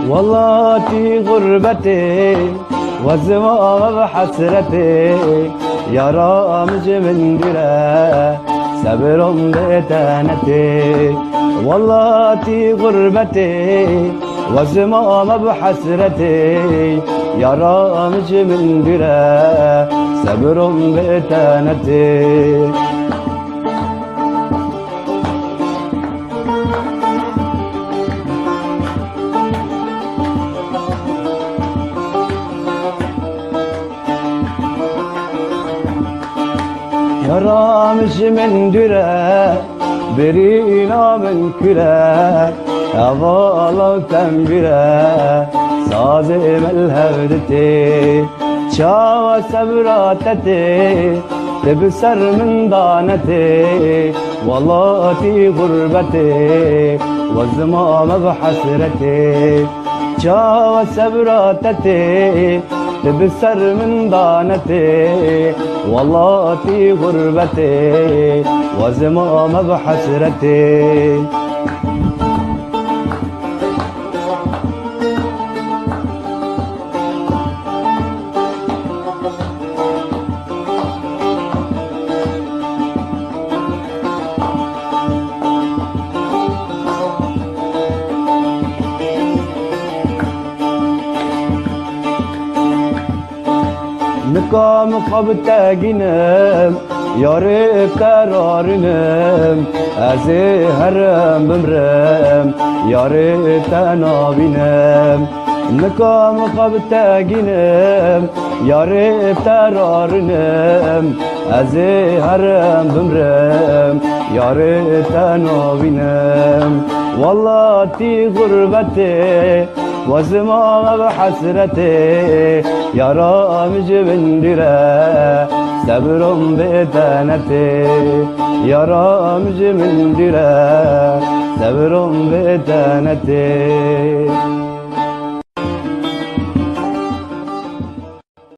والله في غربتي والزمان بحسرتي يا رامج من دره صبر بتانتي والله في غربتي والزمان بحسرتي يا رامج من دره صبر بتانتي يا رامش من دره برينا من كره أظل تنبره صادم الهبدتي شاوى سبراتتي تبسر من دانتي والله في غربتي والزمام بحسرتي شاوى سبراتتي تبسر من دانتي والله في غربتي وزمام بحسرتي نقام قبتاقينم ياري قرارنم ازي هرم بمرم ياري تنابينم نقام قبتاقينم ياري قرارنم ازي هرم بمرم ياري تنابينم والله تي غربتي وزمان بحسرتي يا رامج من دره صبر بتانتي يا رامج من دره صبر بتانتي